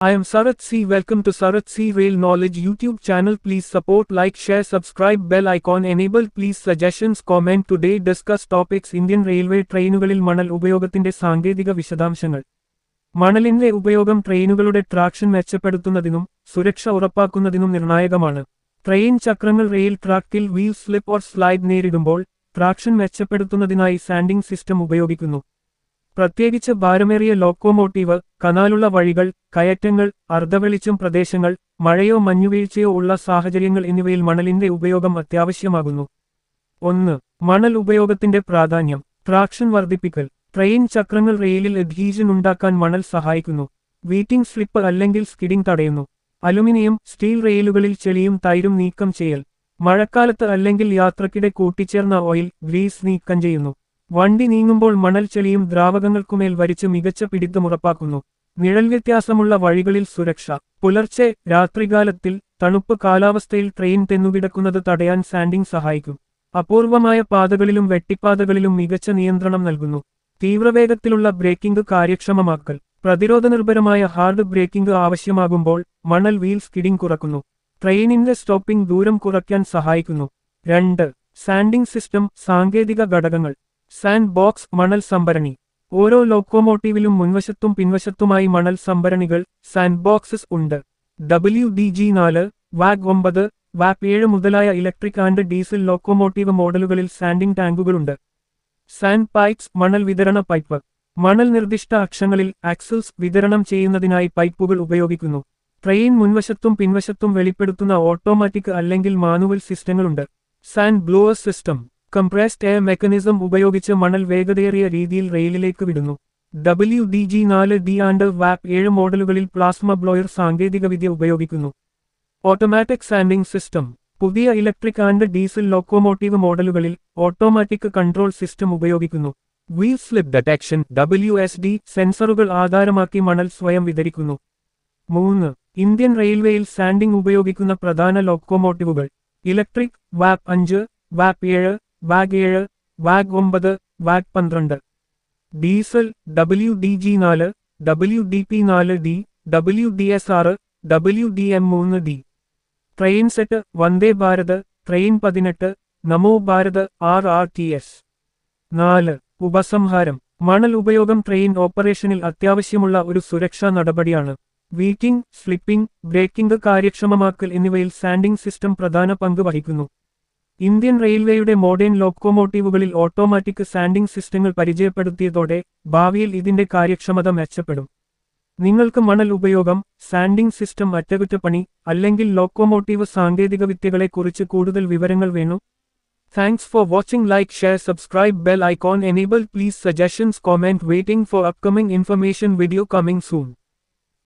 I am Sarath C. Welcome to Sarath C. Rail Knowledge YouTube channel. Please support, like, share, subscribe, bell icon enable. Please suggestions, comment. Today discuss topics Indian Railway ട്രെയിനുകളിൽ മണൽ ഉപയോഗത്തിന്റെ സാങ്കേതിക വിശദാംശങ്ങൾ. മണലിന്റെ ഉപയോഗം ട്രെയിനുകളുടെ traction മെച്ചപ്പെടുത്തുന്നതിനും സുരക്ഷ ഉറപ്പാക്കുന്നതിനും നിർണായകമാണ്. ട്രെയിൻ ചക്രങ്ങൾ റെയിൽ ട്രാക്കിൽ വീൽ സ്ലിപ്പ് ഓർ സ്ലൈഡ് നേരിടുമ്പോൾ ട്രാക്ഷൻ മെച്ചപ്പെടുത്തുന്നതിനായി സാൻഡിംഗ് സിസ്റ്റം ഉപയോഗിക്കുന്നു. പ്രത്യേകിച്ച് ഭാരമേറിയ ലോക്കോമോട്ടീവ്, കനാലുള്ള വഴികൾ, കയറ്റങ്ങൾ, അർദ്ധവെളിച്ചം പ്രദേശങ്ങൾ, മഴയോ മഞ്ഞുവീഴ്ചയോ ഉള്ള സാഹചര്യങ്ങൾ എന്നിവയിൽ മണലിന്റെ ഉപയോഗം അത്യാവശ്യമാകുന്നു. 1. മണൽ ഉപയോഗത്തിന്റെ പ്രാധാന്യം. ട്രാക്ഷൻ വർദ്ധിപ്പിക്കൽ. ട്രെയിൻ ചക്രങ്ങൾ റെയിലിൽ അഡ്ഹീഷൻ ഉണ്ടാക്കാൻ മണൽ സഹായിക്കുന്നു. വീറ്റിംഗ് സ്ലിപ്പ് അല്ലെങ്കിൽ സ്കിഡിംഗ് തടയുന്നു. അലുമിനിയം, സ്റ്റീൽ റെയിലുകളിൽ ചെളിയും തൈരും നീക്കം ചെയ്യൽ. മഴക്കാലത്ത് അല്ലെങ്കിൽ യാത്രക്കിടെ കൂട്ടിച്ചേർന്ന ഓയിൽ, ഗ്രീസ് നീക്കം ചെയ്യുന്നു. വണ്ടി നീങ്ങുമ്പോൾ മണൽ ചെളിയും ദ്രാവകങ്ങൾക്കുമേൽ വരിച്ച് മികച്ച പിടിത്തമുറപ്പാക്കുന്നു. നിഴൽ വ്യത്യാസമുള്ള വഴികളിൽ സുരക്ഷ. പുലർച്ചെ, രാത്രികാലത്തിൽ തണുപ്പ് കാലാവസ്ഥയിൽ ട്രെയിൻ തെന്നുകിടക്കുന്നത് തടയാൻ സാൻഡിംഗ് സഹായിക്കും. അപൂർവമായ പാതകളിലും വെട്ടിപ്പാതകളിലും മികച്ച നിയന്ത്രണം നൽകുന്നു. തീവ്രവേഗത്തിലുള്ള ബ്രേക്കിംഗ് കാര്യക്ഷമമാക്കൽ. പ്രതിരോധനിർഭരമായ ഹാർഡ് ബ്രേക്കിംഗ് ആവശ്യമാകുമ്പോൾ മണൽ വീൽ സ്കിഡിംഗ് കുറക്കുന്നു. ട്രെയിനിന്റെ സ്റ്റോപ്പിംഗ് ദൂരം കുറയ്ക്കാൻ സഹായിക്കുന്നു. 2. Sanding system. സാങ്കേതിക ഘടകങ്ങൾ. സാൻഡ് ബോക്സ്, മണൽ സംഭരണി. ഓരോ ലോക്കോമോട്ടീവിലും മുൻവശത്തും പിൻവശത്തുമായി മണൽ സംഭരണികൾ, സാൻഡ് ബോക്സസ് ഉണ്ട്. WDG4, WAG9, WAP7 മുതലായ ഇലക്ട്രിക് ആൻഡ് ഡീസൽ ലോക്കോമോട്ടീവ് മോഡലുകളിൽ സാൻഡിംഗ് ടാങ്കുകളുണ്ട്. സാൻഡ് പൈപ്സ്, മണൽ വിതരണ പൈപ്പ്. മണൽ നിർദ്ദിഷ്ട അക്ഷങ്ങളിൽ ആക്സിൽസ് വിതരണം ചെയ്യുന്നതിനായി പൈപ്പുകൾ ഉപയോഗിക്കുന്നു. ട്രെയിൻ മുൻവശത്തും പിൻവശത്തും വെളിപ്പെടുത്തുന്ന ഓട്ടോമാറ്റിക് അല്ലെങ്കിൽ മാനുവൽ സിസ്റ്റങ്ങളുണ്ട്. Sand blower system. Compressed air mechanism ഉപയോഗിച്ച് മണൽ വേഗതയേറിയ രീതിയിൽ റെയിലിലേക്ക് വിടുന്നു. WDG4D ആൻഡ് WAP7 മോഡലുകളിൽ പ്ലാസ്മ ബ്ലോയർ സാങ്കേതികവിദ്യ ഉപയോഗിക്കുന്നു. Automatic sanding system. പുതിയ ഇലക്ട്രിക് ആൻഡ് ഡീസൽ ലോക്കോമോട്ടീവ് മോഡലുകളിൽ ഓട്ടോമാറ്റിക് കൺട്രോൾ സിസ്റ്റം ഉപയോഗിക്കുന്നു. വീൽ സ്ലിപ്പ് ഡിറ്റക്ഷൻ WSD സെൻസറുകൾ ആധാരമാക്കി മണൽ സ്വയം വിതരിക്കുന്നു. 3. ഇന്ത്യൻ റെയിൽവേയിൽ സാൻഡിംഗ് ഉപയോഗിക്കുന്ന പ്രധാന ലോക്കോമോട്ടീവുകൾ. Electric, WAP5, WAP7, WAG7, WAG9, WAG12. Diesel WDG4, WDP4D, WDSR, WDM3D. Train set Vande Bharat, train 18, Namo Bharat, RRTS. 4. ഉപസംഹാരം. മണൽ ഉപയോഗം ട്രെയിൻ ഓപ്പറേഷനിൽ അത്യാവശ്യമുള്ള ഒരു സുരക്ഷാ നടപടിയാണ്. വീറ്റിംഗ്, സ്ലിപ്പിംഗ്, ബ്രേക്കിംഗ് കാര്യക്ഷമമാക്കൽ എന്നിവയിൽ സാൻഡിംഗ് സിസ്റ്റം പ്രധാന പങ്ക് വഹിക്കുന്നു. ഇന്ത്യൻ റെയിൽവേയുടെ മോഡേൺ ലോക്കോമോട്ടീവുകളിൽ ഓട്ടോമാറ്റിക് സാൻഡിംഗ് സിസ്റ്റങ്ങൾ പരിചയപ്പെടുത്തിയതോടെ ഭാവിയിൽ ഇതിന്റെ കാര്യക്ഷമത മെച്ചപ്പെടും. നിങ്ങൾക്ക് മണൽ ഉപയോഗം, സാൻഡിംഗ് സിസ്റ്റം അറ്റകുറ്റപ്പണി അല്ലെങ്കിൽ ലോക്കോമോട്ടീവ് സാങ്കേതികവിദ്യകളെക്കുറിച്ച് കൂടുതൽ വിവരങ്ങൾ വേണോ? Thanks for watching. Like, share, subscribe, bell icon enable. Please suggestions, comment. Waiting for upcoming information video coming soon.